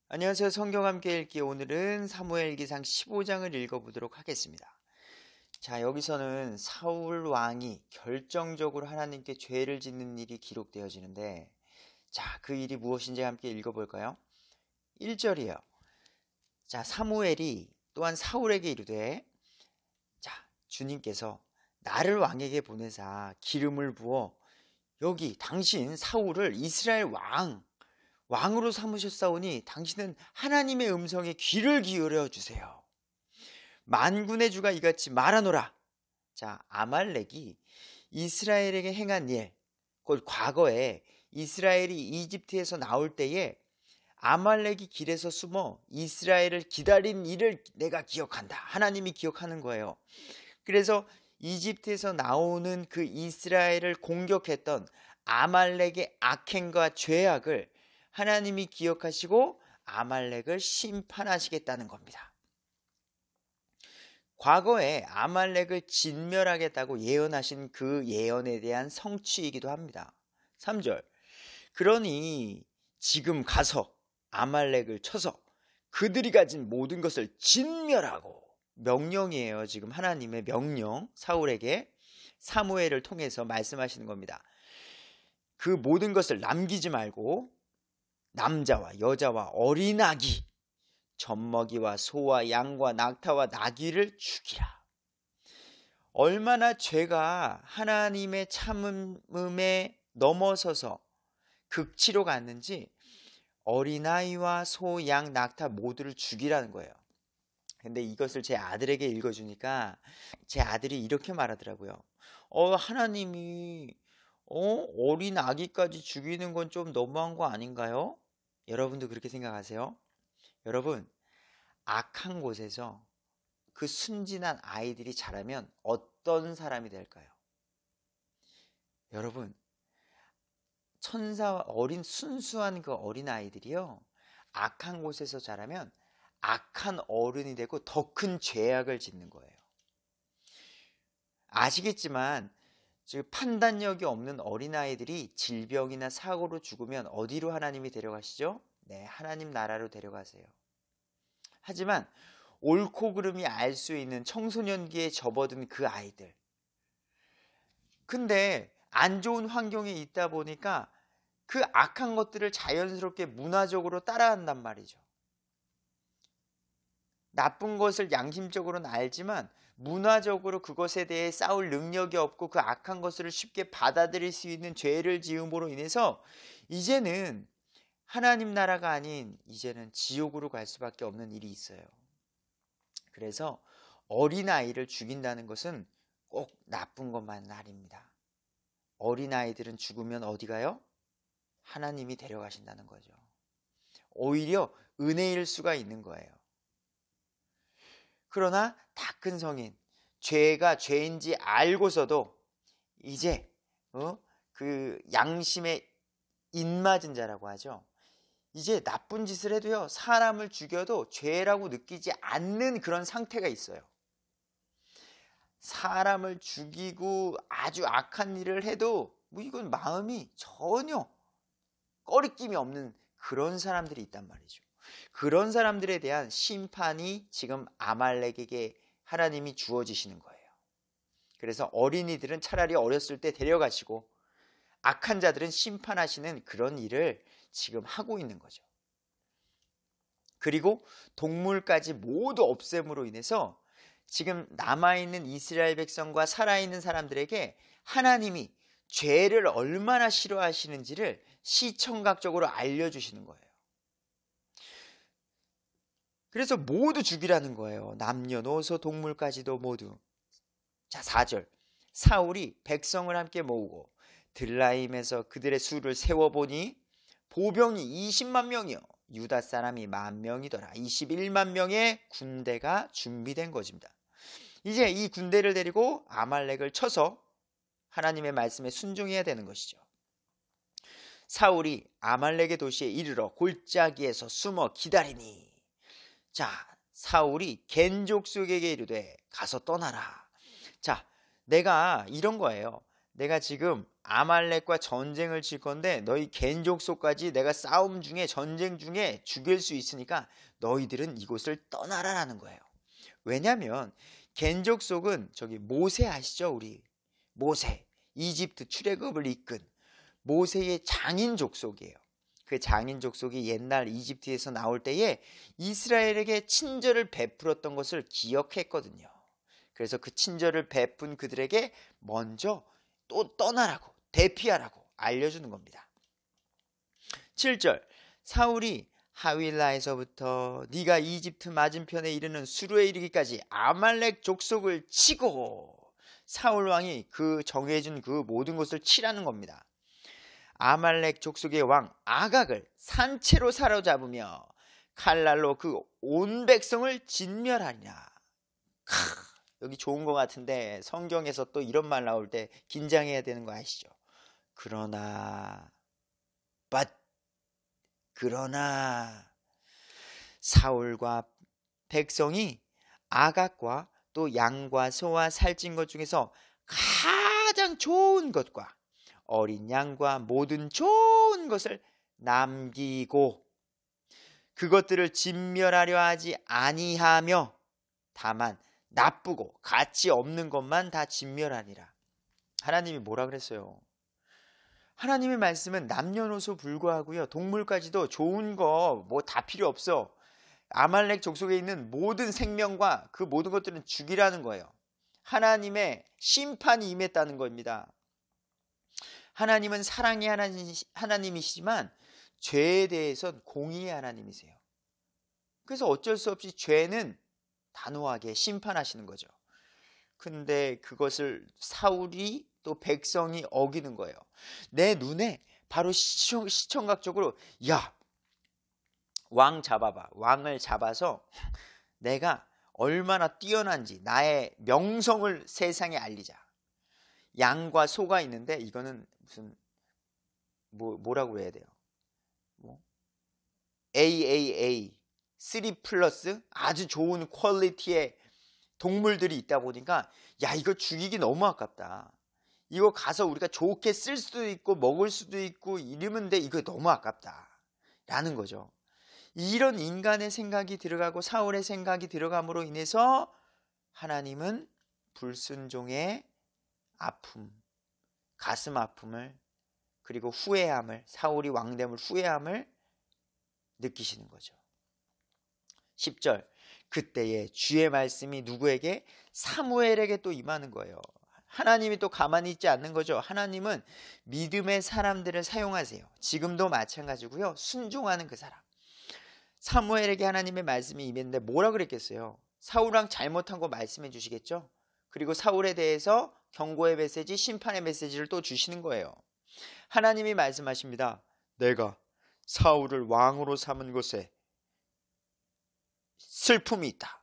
안녕하세요. 성경 함께 읽기. 오늘은 사무엘기상 15장을 읽어보도록 하겠습니다. 자, 여기서는 사울 왕이 결정적으로 하나님께 죄를 짓는 일이 기록되어지는데, 자, 그 일이 무엇인지 함께 읽어볼까요? 1절이에요. 자, 사무엘이 또한 사울에게 이르되, 자, 주님께서 나를 왕에게 보내사 기름을 부어 여기 당신 사울을 이스라엘 왕으로 삼으셨사오니 당신은 하나님의 음성에 귀를 기울여 주세요. 만군의 주가 이같이 말하노라. 자, 아말렉이 이스라엘에게 행한 일, 곧 과거에 이스라엘이 이집트에서 나올 때에 아말렉이 길에서 숨어 이스라엘을 기다린 일을 내가 기억한다. 하나님이 기억하는 거예요. 그래서 이집트에서 나오는 그 이스라엘을 공격했던 아말렉의 악행과 죄악을 하나님이 기억하시고 아말렉을 심판하시겠다는 겁니다. 과거에 아말렉을 진멸하겠다고 예언하신 그 예언에 대한 성취이기도 합니다. 3절. 그러니 지금 가서 아말렉을 쳐서 그들이 가진 모든 것을 진멸하고, 명령이에요. 지금 하나님의 명령, 사울에게 사무엘을 통해서 말씀하시는 겁니다. 그 모든 것을 남기지 말고 남자와 여자와 어린아기, 젖먹이와 소와 양과 낙타와 나귀를 죽이라. 얼마나 죄가 하나님의 참음에 넘어서서 극치로 갔는지 어린아이와 소, 양, 낙타 모두를 죽이라는 거예요. 근데 이것을 제 아들에게 읽어주니까 제 아들이 이렇게 말하더라고요. 하나님이 어린 아기까지 죽이는 건 좀 너무한 거 아닌가요? 여러분도 그렇게 생각하세요? 여러분, 악한 곳에서 그 순진한 아이들이 자라면 어떤 사람이 될까요? 여러분, 천사와 순수한 그 어린 아이들이요, 악한 곳에서 자라면 악한 어른이 되고 더 큰 죄악을 짓는 거예요. 아시겠지만 즉 판단력이 없는 어린아이들이 질병이나 사고로 죽으면 어디로 하나님이 데려가시죠? 네, 하나님 나라로 데려가세요. 하지만 옳고 그름이 알 수 있는 청소년기에 접어든 그 아이들, 근데 안 좋은 환경에 있다 보니까 그 악한 것들을 자연스럽게 문화적으로 따라한단 말이죠. 나쁜 것을 양심적으로는 알지만 문화적으로 그것에 대해 싸울 능력이 없고 그 악한 것을 쉽게 받아들일 수 있는 죄를 지음으로 인해서 이제는 하나님 나라가 아닌 이제는 지옥으로 갈 수밖에 없는 일이 있어요. 그래서 어린아이를 죽인다는 것은 꼭 나쁜 것만은 아닙니다. 어린아이들은 죽으면 어디 가요? 하나님이 데려가신다는 거죠. 오히려 은혜일 수가 있는 거예요. 그러나 다 큰 성인, 죄가 죄인지 알고서도 이제 그 양심에 입맞은 자라고 하죠. 이제 나쁜 짓을 해도요, 사람을 죽여도 죄라고 느끼지 않는 그런 상태가 있어요. 사람을 죽이고 아주 악한 일을 해도 이건 마음이 전혀 꺼리낌이 없는 그런 사람들이 있단 말이죠. 그런 사람들에 대한 심판이 지금 아말렉에게 하나님이 주어지시는 거예요. 그래서 어린이들은 차라리 어렸을 때 데려가시고 악한 자들은 심판하시는 그런 일을 지금 하고 있는 거죠. 그리고 동물까지 모두 없앰으로 인해서 지금 남아있는 이스라엘 백성과 살아있는 사람들에게 하나님이 죄를 얼마나 싫어하시는지를 시청각적으로 알려주시는 거예요. 그래서 모두 죽이라는 거예요. 남녀노소 동물까지도 모두. 자, 4절. 사울이 백성을 함께 모으고 들라임에서 그들의 수를 세워보니 보병이 20만 명이요 유다 사람이 10,000명이더라. 21만 명의 군대가 준비된 것입니다. 이제 이 군대를 데리고 아말렉을 쳐서 하나님의 말씀에 순종해야 되는 것이죠. 사울이 아말렉의 도시에 이르러 골짜기에서 숨어 기다리니, 자, 사울이 겐 족속에게 이르되 가서 떠나라. 자, 내가 이런 거예요. 내가 지금 아말렉과 전쟁을 칠 건데 너희 겐 족속까지 내가 싸움 중에 전쟁 중에 죽일 수 있으니까 너희들은 이곳을 떠나라라는 거예요. 왜냐하면 겐 족속은 저기 모세 아시죠? 우리 모세 이집트 출애굽을 이끈 모세의 장인 족속이에요. 그 장인 족속이 옛날 이집트에서 나올 때에 이스라엘에게 친절을 베풀었던 것을 기억했거든요. 그래서 그 친절을 베푼 그들에게 먼저 또 떠나라고 대피하라고 알려주는 겁니다. 7절 사울이 하윌라에서부터 네가 이집트 맞은편에 이르는 수르에 이르기까지 아말렉 족속을 치고 사울 왕이 그 정해준 그 모든 것을 치라는 겁니다. 아말렉 족속의 왕 아각을 산채로 사로잡으며 칼날로 그 온 백성을 진멸하리라. 여기 좋은 것 같은데 성경에서 또 이런 말 나올 때 긴장해야 되는 거 아시죠? 그러나 사울과 백성이 아각과 또 양과 소와 살찐 것 중에서 가장 좋은 것과 어린 양과 모든 좋은 것을 남기고 그것들을 진멸하려 하지 아니하며 다만 나쁘고 가치 없는 것만 다 진멸하니라. 하나님이 뭐라 그랬어요? 하나님의 말씀은 남녀노소 불구하고요. 동물까지도 좋은 거 뭐 다 필요 없어. 아말렉 족속에 있는 모든 생명과 그 모든 것들은 죽이라는 거예요. 하나님의 심판이 임했다는 겁니다. 하나님은 사랑의 하나님이시지만 죄에 대해선 공의의 하나님이세요. 그래서 어쩔 수 없이 죄는 단호하게 심판하시는 거죠. 근데 그것을 사울이 또 백성이 어기는 거예요. 내 눈에 바로 시청각적으로 야, 왕 잡아봐. 왕을 잡아서 내가 얼마나 뛰어난지 나의 명성을 세상에 알리자. 양과 소가 있는데 이거는 무슨 뭐라고 해야 돼요? AAA 3 플러스 아주 좋은 퀄리티의 동물들이 있다 보니까 야 이거 죽이기 너무 아깝다. 이거 가서 우리가 좋게 쓸 수도 있고 먹을 수도 있고 이러면 돼. 이거 너무 아깝다 라는 거죠. 이런 인간의 생각이 들어가고 사울의 생각이 들어감으로 인해서 하나님은 불순종의 아픔, 가슴 아픔을 그리고 후회함을 사울이 왕됨을 후회함을 느끼시는 거죠. 10절 그때에 주의 말씀이 누구에게? 사무엘에게 또 임하는 거예요. 하나님이 또 가만히 있지 않는 거죠. 하나님은 믿음의 사람들을 사용하세요. 지금도 마찬가지고요. 순종하는 그 사람. 사무엘에게 하나님의 말씀이 임했는데 뭐라 그랬겠어요? 사울왕 잘못한 거 말씀해 주시겠죠? 그리고 사울에 대해서 경고의 메시지, 심판의 메시지를 또 주시는 거예요. 하나님이 말씀하십니다. 내가 사울을 왕으로 삼은 것에 슬픔이 있다.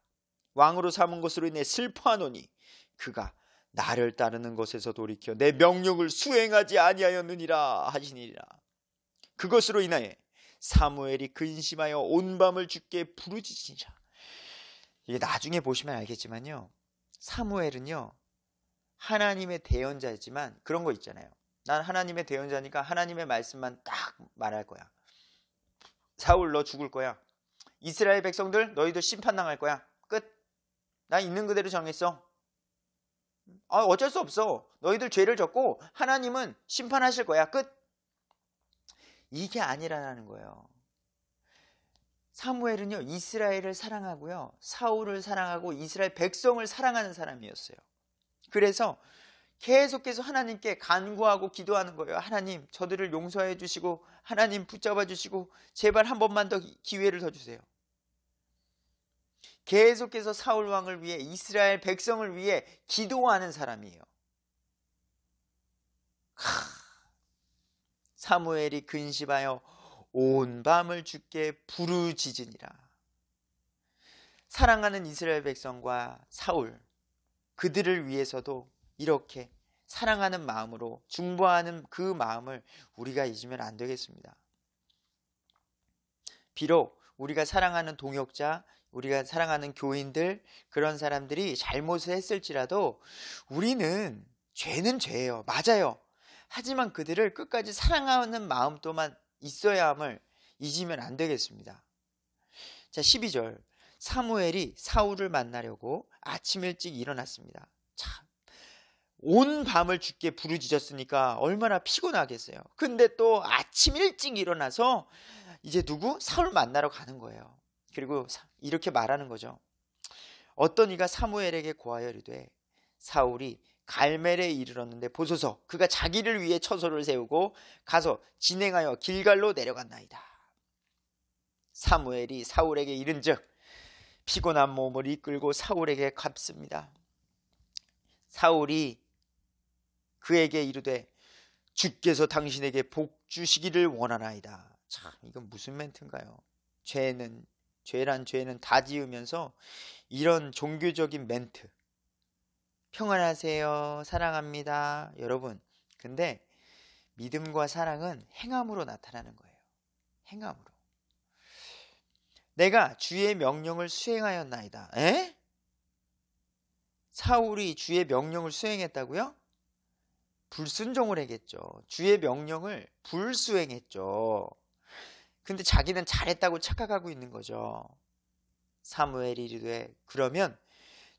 왕으로 삼은 것으로 인해 슬퍼하노니 그가 나를 따르는 것에서 돌이켜 내 명령을 수행하지 아니하였느니라 하시니라. 그것으로 인하여 사무엘이 근심하여 온 밤을 주께 부르짖으니라. 이게 나중에 보시면 알겠지만요. 사무엘은요. 하나님의 대언자였지만 그런 거 있잖아요. 난 하나님의 대언자니까 하나님의 말씀만 딱 말할 거야. 사울 너 죽을 거야. 이스라엘 백성들 너희들 심판당할 거야. 끝. 나 있는 그대로 정했어. 어쩔 수 없어. 너희들 죄를 졌고 하나님은 심판하실 거야. 끝. 이게 아니라는 거예요. 사무엘은요. 이스라엘을 사랑하고요. 사울을 사랑하고 이스라엘 백성을 사랑하는 사람이었어요. 그래서 계속해서 하나님께 간구하고 기도하는 거예요. 하나님 저들을 용서해 주시고 하나님 붙잡아 주시고 제발 한 번만 더 기회를 더 주세요. 계속해서 사울 왕을 위해 이스라엘 백성을 위해 기도하는 사람이에요. 사무엘이 근심하여 온 밤을 주께 부르짖으니라. 사랑하는 이스라엘 백성과 사울 그들을 위해서도 이렇게 사랑하는 마음으로 중보하는 그 마음을 우리가 잊으면 안 되겠습니다. 비록 우리가 사랑하는 동역자, 우리가 사랑하는 교인들, 그런 사람들이 잘못을 했을지라도 우리는 죄는 죄예요. 맞아요. 하지만 그들을 끝까지 사랑하는 마음도만 있어야 함을 잊으면 안 되겠습니다. 자, 12절. 사무엘이 사울을 만나려고 아침 일찍 일어났습니다. 참, 온 밤을 주께 부르짖었으니까 얼마나 피곤하겠어요. 근데 또 아침 일찍 일어나서 이제 누구? 사울 만나러 가는 거예요. 그리고 이렇게 말하는 거죠. 어떤 이가 사무엘에게 고하여 이르되 사울이 갈멜에 이르렀는데 보소서 그가 자기를 위해 처소를 세우고 가서 진행하여 길갈로 내려갔나이다. 사무엘이 사울에게 이른즉 피곤한 몸을 이끌고 사울에게 갔습니다. 사울이 그에게 이르되 주께서 당신에게 복 주시기를 원하나이다. 참, 이건 무슨 멘트인가요? 죄란 죄는 다 지으면서 이런 종교적인 멘트. 평안하세요. 사랑합니다. 여러분, 근데 믿음과 사랑은 행함으로 나타나는 거예요. 행함으로. 내가 주의 명령을 수행하였나이다. 에? 사울이 주의 명령을 수행했다고요? 불순종을 했겠죠. 주의 명령을 불수행했죠. 근데 자기는 잘했다고 착각하고 있는 거죠. 사무엘이 이르되 그러면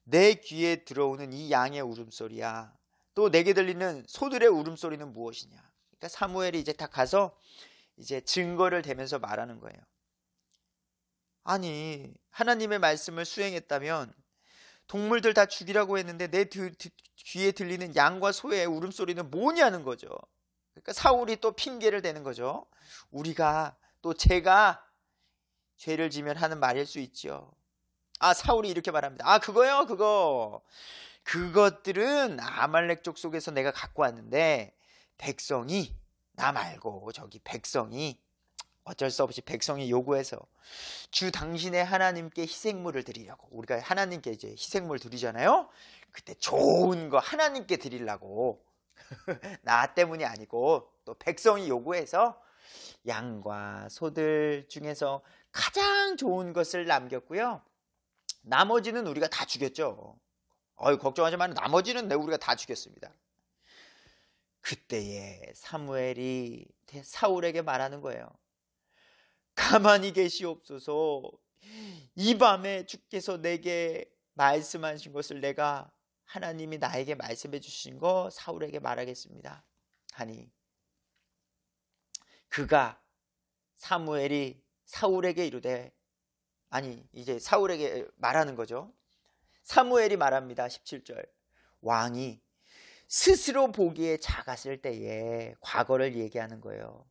내 귀에 들어오는 이 양의 울음소리야 또 내게 들리는 소들의 울음소리는 무엇이냐. 그러니까 사무엘이 이제 다 가서 이제 증거를 대면서 말하는 거예요. 아니, 하나님의 말씀을 수행했다면 동물들 다 죽이라고 했는데 내 귀에 들리는 양과 소의 울음소리는 뭐냐는 거죠. 그러니까 사울이 또 핑계를 대는 거죠. 우리가 또 제가 죄를 지면 하는 말일 수 있죠. 사울이 이렇게 말합니다. 그거요? 그것들은 아말렉 족속에서 내가 갖고 왔는데 백성이 나 말고 저기 백성이 어쩔 수 없이 백성이 요구해서 주 당신의 하나님께 희생물을 드리려고. 우리가 하나님께 이제 희생물 드리잖아요. 그때 좋은 거 하나님께 드리려고 나 때문이 아니고 또 백성이 요구해서 양과 소들 중에서 가장 좋은 것을 남겼고요. 나머지는 우리가 다 죽였죠. 걱정하지 마라. 나머지는 우리가 다 죽였습니다. 그때에 사무엘이 사울에게 말하는 거예요. 가만히 계시옵소서. 이 밤에 주께서 내게 말씀하신 것을 내가 하나님이 나에게 말씀해 주신 거 사울에게 말하겠습니다 하니 사무엘이 사울에게 이르되 이제 사울에게 말하는 거죠. 사무엘이 말합니다. 17절. 왕이 스스로 보기에 작았을 때에 과거를 얘기하는 거예요.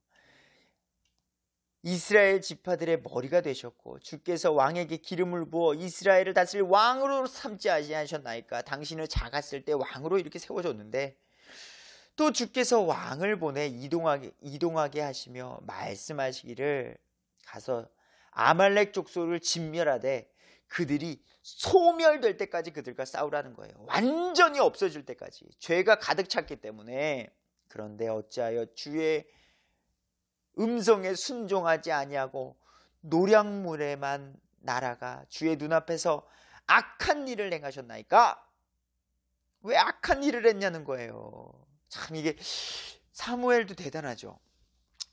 이스라엘 지파들의 머리가 되셨고 주께서 왕에게 기름을 부어 이스라엘을 다스릴 왕으로 삼지 아니하셨나이까. 당신을 작았을 때 왕으로 이렇게 세워줬는데 또 주께서 왕을 보내 이동하게 하시며 말씀하시기를 가서 아말렉 족속을 진멸하되 그들이 소멸될 때까지 그들과 싸우라는 거예요. 완전히 없어질 때까지. 죄가 가득 찼기 때문에. 그런데 어찌하여 주의 음성에 순종하지 아니하고 노략물에만 날아가 주의 눈앞에서 악한 일을 행하셨나이까? 왜 악한 일을 했냐는 거예요. 참 이게 사무엘도 대단하죠.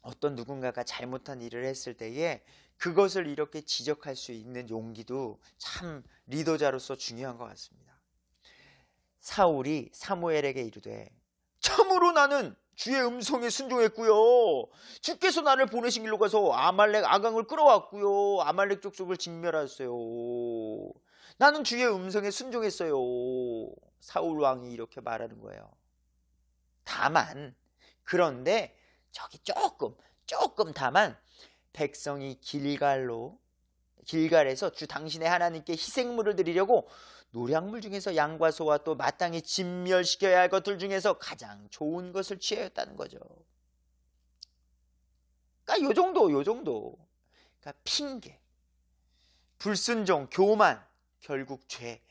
어떤 누군가가 잘못한 일을 했을 때에 그것을 이렇게 지적할 수 있는 용기도 참 리더자로서 중요한 것 같습니다. 사울이 사무엘에게 이르되 참으로 나는 주의 음성에 순종했고요. 주께서 나를 보내신 길로 가서 아말렉 아강을 끌어왔고요. 아말렉 족속을 진멸하셨어요. 나는 주의 음성에 순종했어요. 사울 왕이 이렇게 말하는 거예요. 다만 그런데 저기 조금 다만 백성이 길갈에서 주 당신의 하나님께 희생물을 드리려고 노략물 중에서 양과 소와 또 마땅히 진멸시켜야 할 것들 중에서 가장 좋은 것을 취하였다는 거죠. 그러니까 요 정도. 그러니까 핑계, 불순종, 교만, 결국 죄.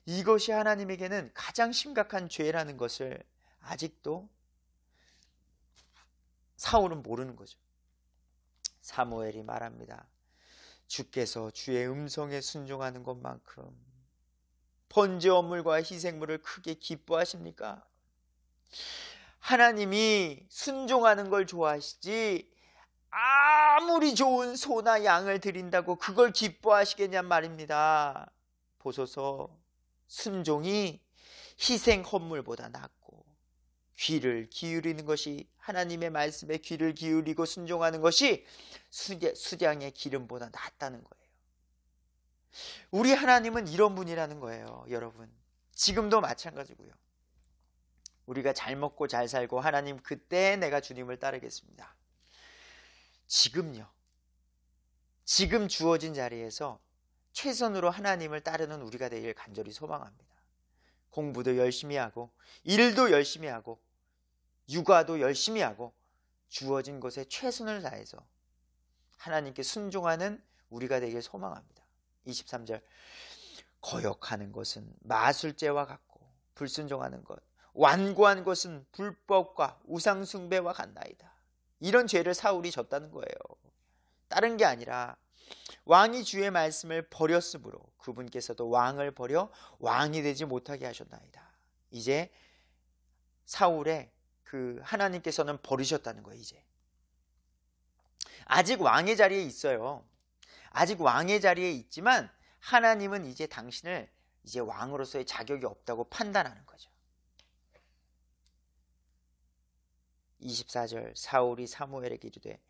이것이 하나님에게는 가장 심각한 죄라는 것을 아직도 사울은 모르는 거죠. 사무엘이 말합니다. 주께서 주의 음성에 순종하는 것만큼 번제원물과 희생물을 크게 기뻐하십니까? 하나님이 순종하는 걸 좋아하시지 아무리 좋은 소나 양을 드린다고 그걸 기뻐하시겠냔 말입니다. 보소서, 순종이 희생 헌물보다 낫고 귀를 기울이는 것이, 하나님의 말씀에 귀를 기울이고 순종하는 것이 수량의 기름보다 낫다는 거예요. 우리 하나님은 이런 분이라는 거예요. 여러분, 지금도 마찬가지고요. 우리가 잘 먹고 잘 살고 하나님 그때 내가 주님을 따르겠습니다. 지금요, 지금 주어진 자리에서 최선으로 하나님을 따르는 우리가 되길 간절히 소망합니다. 공부도 열심히 하고 일도 열심히 하고 육아도 열심히 하고 주어진 것에 최선을 다해서 하나님께 순종하는 우리가 되길 소망합니다. 23절, 거역하는 것은 마술죄와 같고 불순종하는 것, 완고한 것은 불법과 우상숭배와 같나이다. 이런 죄를 사울이 졌다는 거예요. 다른 게 아니라 왕이 주의 말씀을 버렸으므로 그분께서도 왕을 버려 왕이 되지 못하게 하셨나이다. 이제 사울의 그 하나님께서는 버리셨다는 거예요. 이제 아직 왕의 자리에 있어요. 아직 왕의 자리에 있지만 하나님은 이제 당신을 이제 왕으로서의 자격이 없다고 판단하는 거죠. 24절, 사울이 사무엘에게 이르되,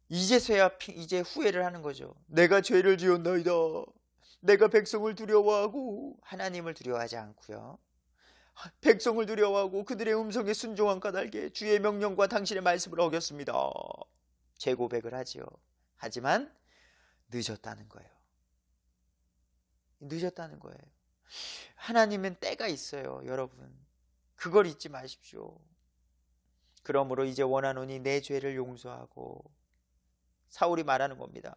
이제서야 이제 후회를 하는 거죠. 내가 죄를 지었나이다. 내가 백성을 두려워하고, 하나님을 두려워하지 않고요, 백성을 두려워하고 그들의 음성에 순종한 까닭에 주의 명령과 당신의 말씀을 어겼습니다. 재고백을 하지요. 하지만 늦었다는 거예요. 늦었다는 거예요. 하나님은 때가 있어요. 여러분, 그걸 잊지 마십시오. 그러므로 이제 원하노니 내 죄를 용서하고, 사울이 말하는 겁니다.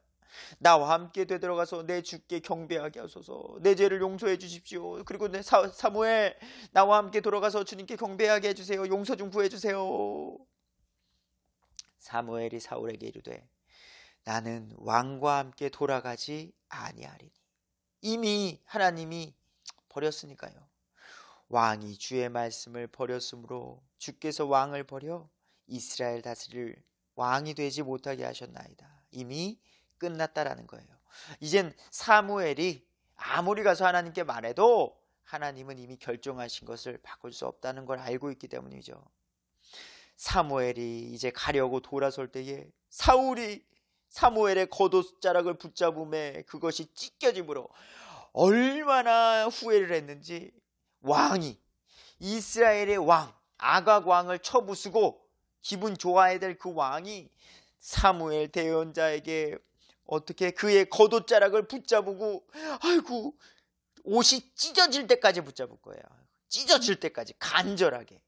나와 함께 되돌아가서 내 주께 경배하게 하소서. 내 죄를 용서해 주십시오. 그리고 사무엘, 나와 함께 돌아가서 주님께 경배하게 해주세요. 용서 좀 구해주세요. 사무엘이 사울에게 이르되, 나는 왕과 함께 돌아가지 아니하리니. 이미 하나님이 버렸으니까요. 왕이 주의 말씀을 버렸으므로 주께서 왕을 버려 이스라엘 다스릴 왕이 되지 못하게 하셨나이다. 이미 끝났다라는 거예요. 이젠 사무엘이 아무리 가서 하나님께 말해도 하나님은 이미 결정하신 것을 바꿀 수 없다는 걸 알고 있기 때문이죠. 사무엘이 이제 가려고 돌아설 때에 사울이 사무엘의 겉옷자락을 붙잡음에 그것이 찢겨짐으로 얼마나 후회를 했는지, 왕이, 이스라엘의 왕 아각 왕을 쳐부수고 기분 좋아야 될 그 왕이 사무엘 대언자에게 어떻게 그의 겉옷자락을 붙잡고, 아이고, 옷이 찢어질 때까지 붙잡을 거예요. 찢어질 때까지 간절하게.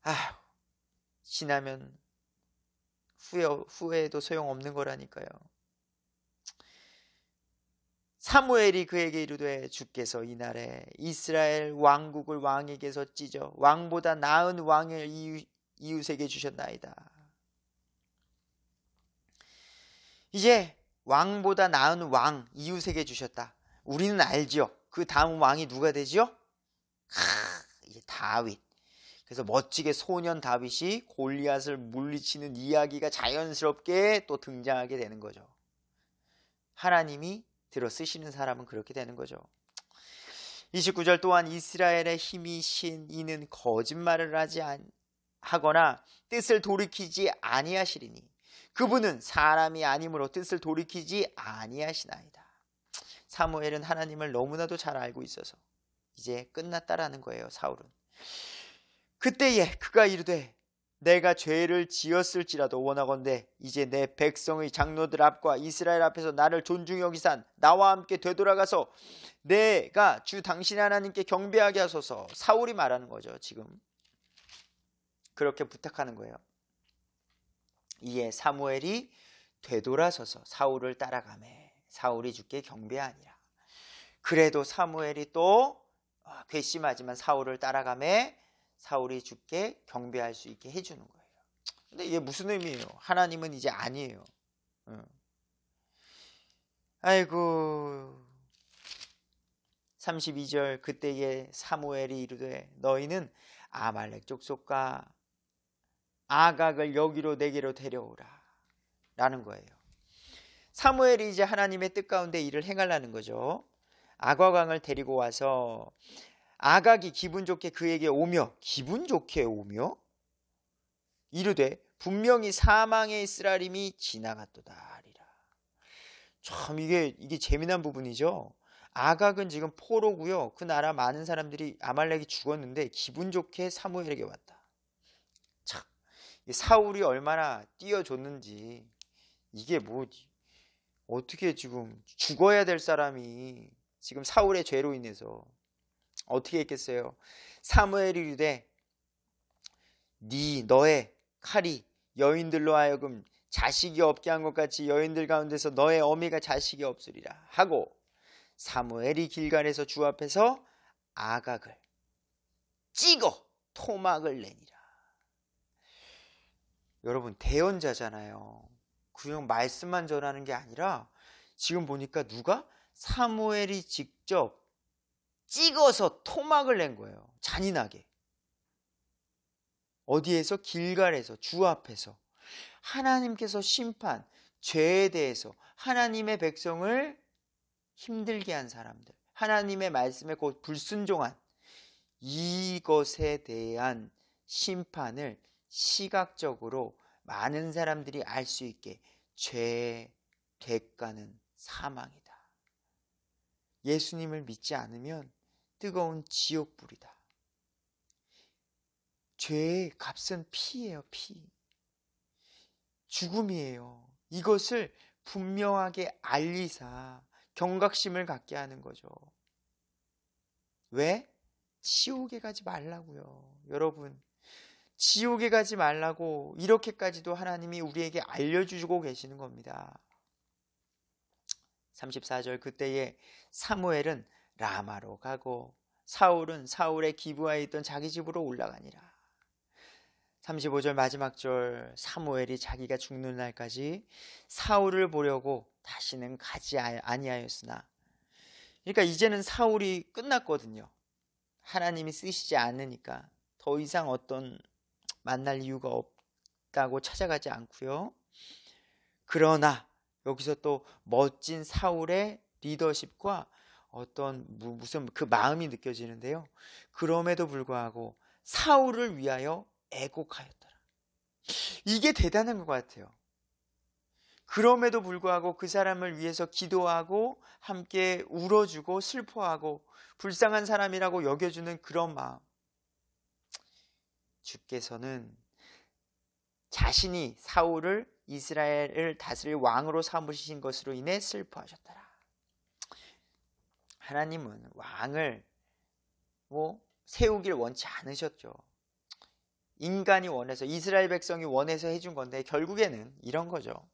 아휴, 지나면 후회해도 소용없는 거라니까요. 사무엘이 그에게 이르되, 주께서 이날에 이스라엘 왕국을 왕에게서 찢어 왕보다 나은 왕을 이웃에게 주셨나이다. 이제 왕보다 나은 왕 이웃에게 주셨다. 우리는 알지요. 그 다음 왕이 누가 되지요? 이제 다윗. 그래서 멋지게 소년 다윗이 골리앗을 물리치는 이야기가 자연스럽게 또 등장하게 되는 거죠. 하나님이 들어 쓰시는 사람은 그렇게 되는 거죠. 29절, 또한 이스라엘의 힘이신 이는 거짓말을 하거나 뜻을 돌이키지 아니하시리니 그분은 사람이 아니므로 뜻을 돌이키지 아니하시나이다. 사무엘은 하나님을 너무나도 잘 알고 있어서 이제 끝났다라는 거예요. 사울은. 그때에 그가 이르되, 내가 죄를 지었을지라도 원하건대 이제 내 백성의 장로들 앞과 이스라엘 앞에서 나를 존중히 여기사 나와 함께 되돌아가서 내가 주 당신 하나님께 경배하게 하소서. 사울이 말하는 거죠. 지금 그렇게 부탁하는 거예요. 이에 사무엘이 되돌아서서 사울을 따라가매 사울이 주께 경배하니라. 그래도 사무엘이 또 괘씸하지만 사울을 따라가매 사울이 주께 경배할 수 있게 해주는 거예요. 근데 이게 무슨 의미예요? 하나님은 이제 아니에요. 아이고, 32절 그때에 사무엘이 이르되 너희는 아말렉 족속과 아각을 여기로 내게로 데려오라 라는 거예요. 사무엘이 이제 하나님의 뜻 가운데 일을 행하려는 거죠. 아과강을 데리고 와서 아각이 기분 좋게 그에게 오며, 기분 좋게 오며 이르되 분명히 사망의 이스라엘임이 지나갔도다 하리라. 참 이게 재미난 부분이죠. 아각은 지금 포로고요. 그 나라 많은 사람들이 아말렉이 죽었는데 기분 좋게 사무엘에게 왔다. 참 사울이 얼마나 띄워줬는지, 이게 뭐 어떻게 지금 죽어야 될 사람이 지금 사울의 죄로 인해서 어떻게 했겠어요? 사무엘이 이르되 너의 칼이 여인들로 하여금 자식이 없게 한 것 같이 여인들 가운데서 너의 어미가 자식이 없으리라 하고 사무엘이 길갈에서 주 앞에서 아각을 찍어 토막을 내니라. 여러분 대언자잖아요. 그냥 말씀만 전하는 게 아니라 지금 보니까 누가? 사무엘이 직접 찍어서 토막을 낸 거예요. 잔인하게. 어디에서? 길갈에서, 주 앞에서. 하나님께서 심판, 죄에 대해서 하나님의 백성을 힘들게 한 사람들, 하나님의 말씀에 곧 불순종한 이것에 대한 심판을 시각적으로 많은 사람들이 알 수 있게, 죄의 대가는 사망이다. 예수님을 믿지 않으면 뜨거운 지옥불이다. 죄의 값은 피예요, 피. 죽음이에요. 이것을 분명하게 알리사 경각심을 갖게 하는 거죠. 왜? 지옥에 가지 말라고요. 여러분, 지옥에 가지 말라고 이렇게까지도 하나님이 우리에게 알려주고 계시는 겁니다. 34절 그때에 사무엘은 라마로 가고 사울은 사울의 기브아에 있던 자기 집으로 올라가니라. 35절 마지막 절 사무엘이 자기가 죽는 날까지 사울을 보려고 다시는 가지 아니하였으나, 그러니까 이제는 사울이 끝났거든요. 하나님이 쓰시지 않으니까 더 이상 어떤 만날 이유가 없다고 찾아가지 않고요. 그러나 여기서 또 멋진 사울의 리더십과 어떤 무슨 그 마음이 느껴지는데요. 그럼에도 불구하고 사울을 위하여 애곡하였더라. 이게 대단한 것 같아요. 그럼에도 불구하고 그 사람을 위해서 기도하고 함께 울어주고 슬퍼하고 불쌍한 사람이라고 여겨주는 그런 마음. 주께서는 자신이 사울을 이스라엘을 다스릴 왕으로 삼으신 것으로 인해 슬퍼하셨더라. 하나님은 왕을 세우길 원치 않으셨죠. 인간이 원해서, 이스라엘 백성이 원해서 해준 건데 결국에는 이런 거죠.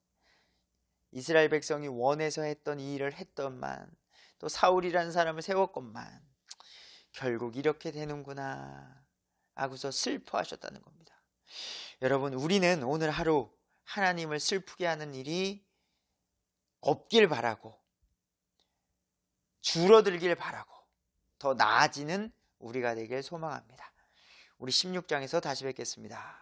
이스라엘 백성이 원해서 했던 이 일을 했던만, 또 사울이라는 사람을 세웠건만 결국 이렇게 되는구나 하고서 슬퍼하셨다는 겁니다. 여러분, 우리는 오늘 하루 하나님을 슬프게 하는 일이 없길 바라고, 줄어들길 바라고, 더 나아지는 우리가 되길 소망합니다. 우리 16장에서 다시 뵙겠습니다.